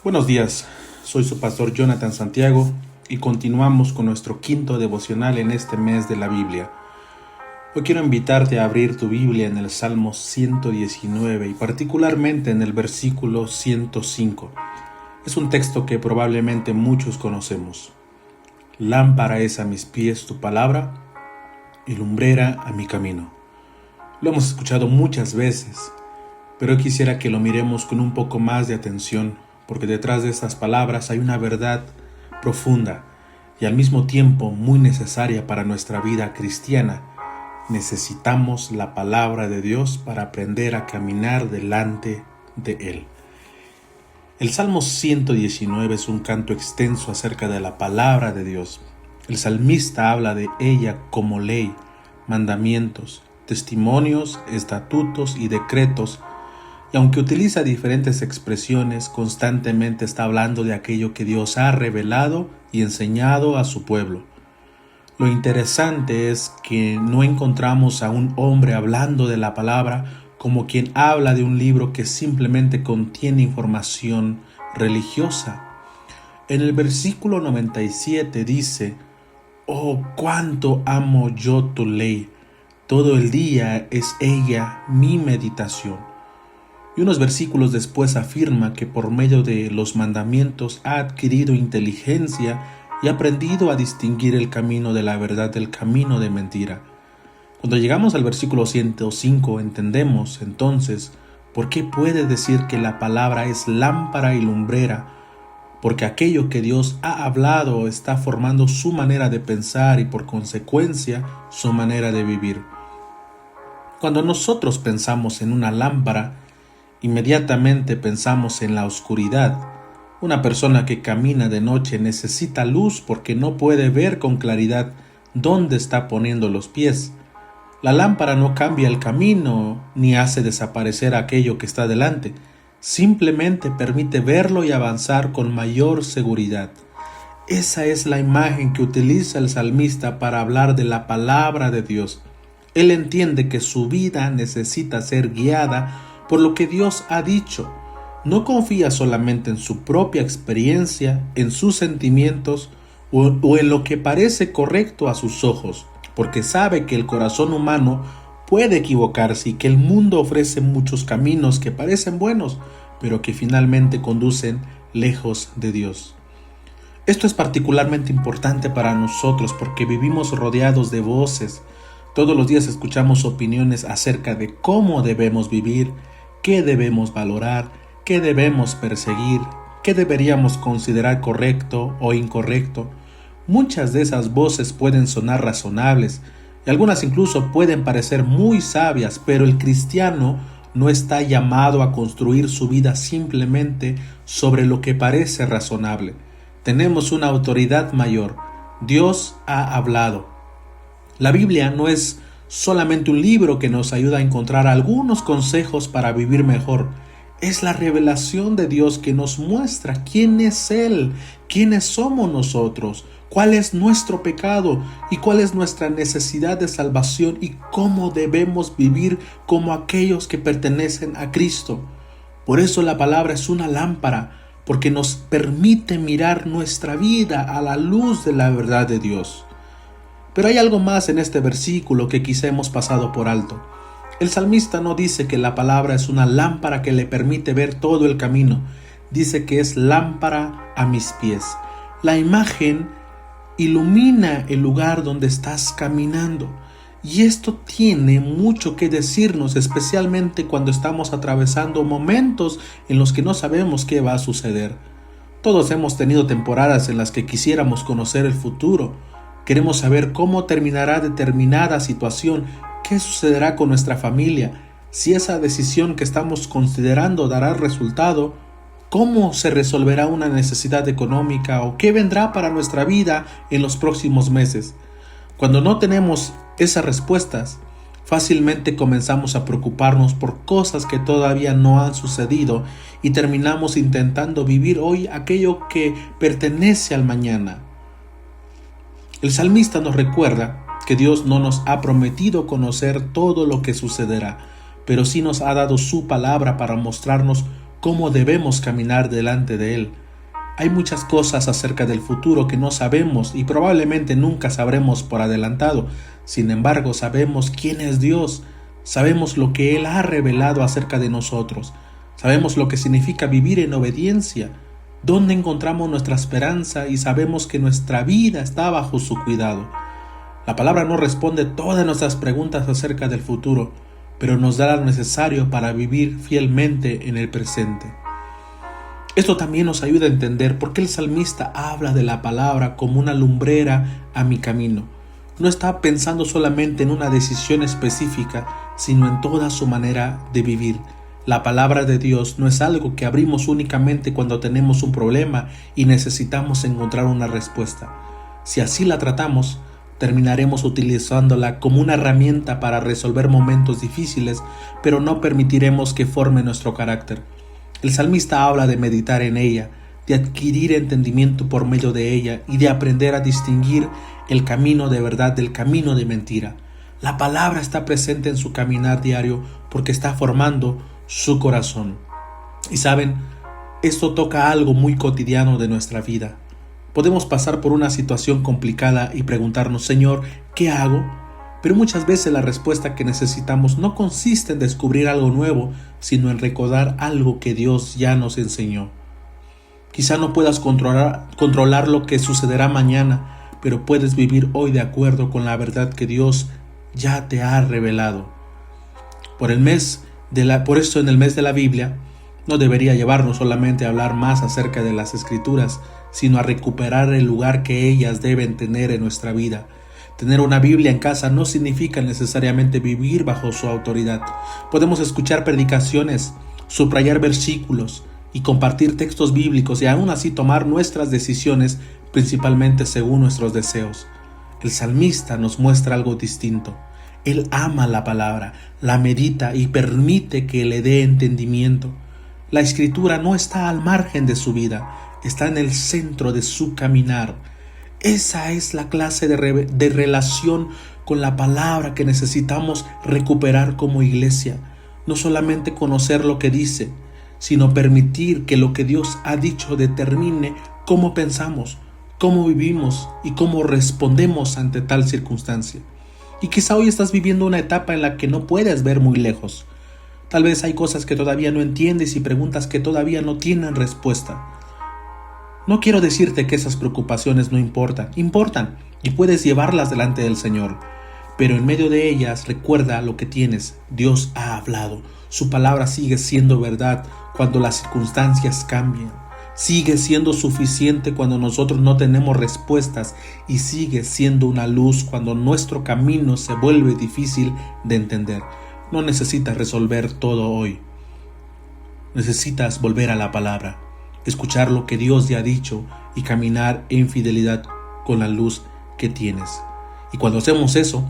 Buenos días, soy su pastor Jonathan Santiago y continuamos con nuestro quinto devocional en este mes de la Biblia. Hoy quiero invitarte a abrir tu Biblia en el Salmo 119 y particularmente en el versículo 105. Es un texto que probablemente muchos conocemos. Lámpara es a mis pies tu palabra y lumbrera a mi camino. Lo hemos escuchado muchas veces, pero quisiera que lo miremos con un poco más de atención, porque detrás de estas palabras hay una verdad profunda y al mismo tiempo muy necesaria para nuestra vida cristiana. Necesitamos la palabra de Dios para aprender a caminar delante de Él. El Salmo 119 es un canto extenso acerca de la palabra de Dios. El salmista habla de ella como ley, mandamientos, testimonios, estatutos y decretos. Y aunque utiliza diferentes expresiones, constantemente está hablando de aquello que Dios ha revelado y enseñado a su pueblo. Lo interesante es que no encontramos a un hombre hablando de la palabra como quien habla de un libro que simplemente contiene información religiosa. En el versículo 97 dice: «Oh, cuánto amo yo tu ley, todo el día es ella mi meditación». Y unos versículos después afirma que por medio de los mandamientos ha adquirido inteligencia y ha aprendido a distinguir el camino de la verdad del camino de mentira. Cuando llegamos al versículo 105 entendemos entonces por qué puede decir que la palabra es lámpara y lumbrera, porque aquello que Dios ha hablado está formando su manera de pensar y por consecuencia su manera de vivir. Cuando nosotros pensamos en una lámpara, inmediatamente pensamos en la oscuridad. Una persona que camina de noche necesita luz porque no puede ver con claridad dónde está poniendo los pies. La lámpara no cambia el camino ni hace desaparecer aquello que está delante. Simplemente permite verlo y avanzar con mayor seguridad. Esa es la imagen que utiliza el salmista para hablar de la palabra de Dios. Él entiende que su vida necesita ser guiada por lo que Dios ha dicho. No confía solamente en su propia experiencia, en sus sentimientos o en lo que parece correcto a sus ojos, porque sabe que el corazón humano puede equivocarse y que el mundo ofrece muchos caminos que parecen buenos, pero que finalmente conducen lejos de Dios. Esto es particularmente importante para nosotros porque vivimos rodeados de voces. Todos los días escuchamos opiniones acerca de cómo debemos vivir, qué debemos valorar, qué debemos perseguir, qué deberíamos considerar correcto o incorrecto. Muchas de esas voces pueden sonar razonables y algunas incluso pueden parecer muy sabias, pero el cristiano no está llamado a construir su vida simplemente sobre lo que parece razonable. Tenemos una autoridad mayor. Dios ha hablado. La Biblia no es solamente un libro que nos ayuda a encontrar algunos consejos para vivir mejor. Es la revelación de Dios que nos muestra quién es Él, quiénes somos nosotros, cuál es nuestro pecado y cuál es nuestra necesidad de salvación y cómo debemos vivir como aquellos que pertenecen a Cristo. Por eso la palabra es una lámpara, porque nos permite mirar nuestra vida a la luz de la verdad de Dios. Pero hay algo más en este versículo que quizá hemos pasado por alto. El salmista no dice que la palabra es una lámpara que le permite ver todo el camino. Dice que es lámpara a mis pies. La imagen ilumina el lugar donde estás caminando. Y esto tiene mucho que decirnos, especialmente cuando estamos atravesando momentos en los que no sabemos qué va a suceder. Todos hemos tenido temporadas en las que quisiéramos conocer el futuro. Queremos saber cómo terminará determinada situación, qué sucederá con nuestra familia, si esa decisión que estamos considerando dará resultado, cómo se resolverá una necesidad económica o qué vendrá para nuestra vida en los próximos meses. Cuando no tenemos esas respuestas, fácilmente comenzamos a preocuparnos por cosas que todavía no han sucedido y terminamos intentando vivir hoy aquello que pertenece al mañana. El salmista nos recuerda que Dios no nos ha prometido conocer todo lo que sucederá, pero sí nos ha dado su palabra para mostrarnos cómo debemos caminar delante de Él. Hay muchas cosas acerca del futuro que no sabemos y probablemente nunca sabremos por adelantado. Sin embargo, sabemos quién es Dios, sabemos lo que Él ha revelado acerca de nosotros, sabemos lo que significa vivir en obediencia, dónde encontramos nuestra esperanza y sabemos que nuestra vida está bajo su cuidado. La palabra no responde todas nuestras preguntas acerca del futuro, pero nos da lo necesario para vivir fielmente en el presente. Esto también nos ayuda a entender por qué el salmista habla de la palabra como una lumbrera a mi camino. No está pensando solamente en una decisión específica, sino en toda su manera de vivir. La palabra de Dios no es algo que abrimos únicamente cuando tenemos un problema y necesitamos encontrar una respuesta. Si así la tratamos, terminaremos utilizándola como una herramienta para resolver momentos difíciles, pero no permitiremos que forme nuestro carácter. El salmista habla de meditar en ella, de adquirir entendimiento por medio de ella y de aprender a distinguir el camino de verdad del camino de mentira. La palabra está presente en su caminar diario porque está formando su corazón. Y saben, esto toca algo muy cotidiano de nuestra vida. Podemos pasar por una situación complicada y preguntarnos, Señor, ¿qué hago? Pero muchas veces la respuesta que necesitamos no consiste en descubrir algo nuevo, sino en recordar algo que Dios ya nos enseñó. Quizá no puedas controlar lo que sucederá mañana, pero puedes vivir hoy de acuerdo con la verdad que Dios ya te ha revelado. Por eso en el mes de la Biblia no debería llevarnos solamente a hablar más acerca de las Escrituras, sino a recuperar el lugar que ellas deben tener en nuestra vida. Tener una Biblia en casa no significa necesariamente vivir bajo su autoridad. Podemos escuchar predicaciones, subrayar versículos y compartir textos bíblicos y aún así tomar nuestras decisiones principalmente según nuestros deseos. El salmista nos muestra algo distinto. Él ama la palabra, la medita y permite que le dé entendimiento. La Escritura no está al margen de su vida, está en el centro de su caminar. Esa es la clase de relación con la palabra que necesitamos recuperar como iglesia. No solamente conocer lo que dice, sino permitir que lo que Dios ha dicho determine cómo pensamos, cómo vivimos y cómo respondemos ante tal circunstancia. Y quizá hoy estás viviendo una etapa en la que no puedes ver muy lejos. Tal vez hay cosas que todavía no entiendes y preguntas que todavía no tienen respuesta. No quiero decirte que esas preocupaciones no importan y puedes llevarlas delante del Señor. Pero en medio de ellas recuerda lo que tienes. Dios ha hablado. Su palabra sigue siendo verdad cuando las circunstancias cambian. Sigue siendo suficiente cuando nosotros no tenemos respuestas y sigue siendo una luz cuando nuestro camino se vuelve difícil de entender. No necesitas resolver todo hoy. Necesitas volver a la palabra, escuchar lo que Dios ya ha dicho y caminar en fidelidad con la luz que tienes. Y cuando hacemos eso,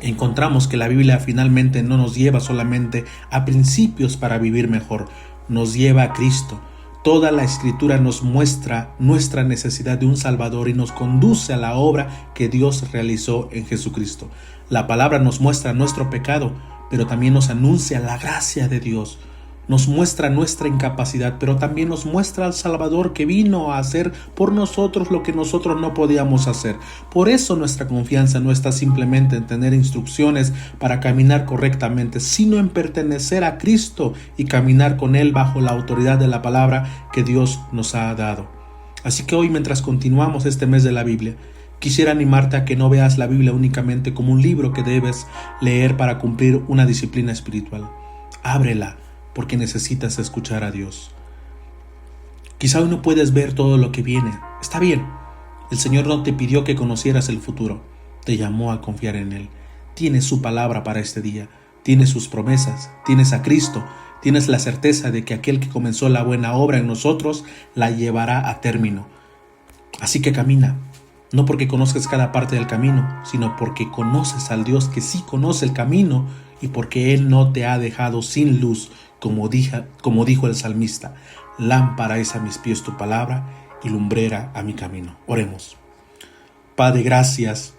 encontramos que la Biblia finalmente no nos lleva solamente a principios para vivir mejor, nos lleva a Cristo. Toda la Escritura nos muestra nuestra necesidad de un Salvador y nos conduce a la obra que Dios realizó en Jesucristo. La palabra nos muestra nuestro pecado, pero también nos anuncia la gracia de Dios. Nos muestra nuestra incapacidad, pero también nos muestra al Salvador que vino a hacer por nosotros lo que nosotros no podíamos hacer. Por eso nuestra confianza no está simplemente en tener instrucciones para caminar correctamente, sino en pertenecer a Cristo y caminar con Él bajo la autoridad de la palabra que Dios nos ha dado. Así que hoy, mientras continuamos este mes de la Biblia, quisiera animarte a que no veas la Biblia únicamente como un libro que debes leer para cumplir una disciplina espiritual. Ábrela, porque necesitas escuchar a Dios. Quizá hoy no puedes ver todo lo que viene. Está bien. El Señor no te pidió que conocieras el futuro. Te llamó a confiar en Él. Tienes su palabra para este día. Tienes sus promesas. Tienes a Cristo. Tienes la certeza de que aquel que comenzó la buena obra en nosotros la llevará a término. Así que camina. No porque conozcas cada parte del camino, sino porque conoces al Dios que sí conoce el camino y porque Él no te ha dejado sin luz, como dijo el salmista. Lámpara es a mis pies tu palabra y lumbrera a mi camino. Oremos. Padre, gracias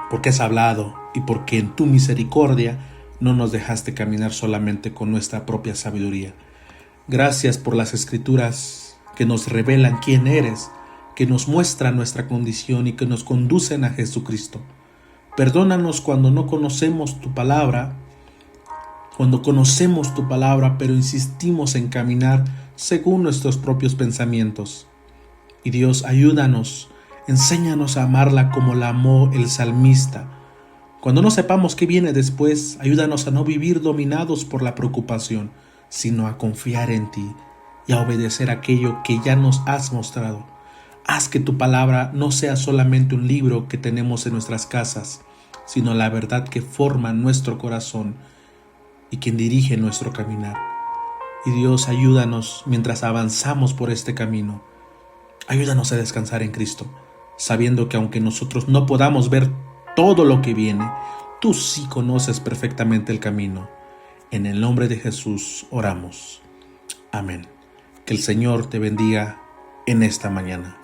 porque has hablado y porque en tu misericordia no nos dejaste caminar solamente con nuestra propia sabiduría. Gracias por las Escrituras que nos revelan quién eres, que nos muestran nuestra condición y que nos conducen a Jesucristo. Perdónanos cuando no conocemos tu palabra, cuando conocemos tu palabra pero insistimos en caminar según nuestros propios pensamientos. Y Dios, ayúdanos, enséñanos a amarla como la amó el salmista. Cuando no sepamos qué viene después, ayúdanos a no vivir dominados por la preocupación, sino a confiar en ti y a obedecer aquello que ya nos has mostrado. Haz que tu palabra no sea solamente un libro que tenemos en nuestras casas, sino la verdad que forma nuestro corazón y quien dirige nuestro caminar. Y Dios, ayúdanos mientras avanzamos por este camino. Ayúdanos a descansar en Cristo, sabiendo que aunque nosotros no podamos ver todo lo que viene, tú sí conoces perfectamente el camino. En el nombre de Jesús oramos. Amén. Que el Señor te bendiga en esta mañana.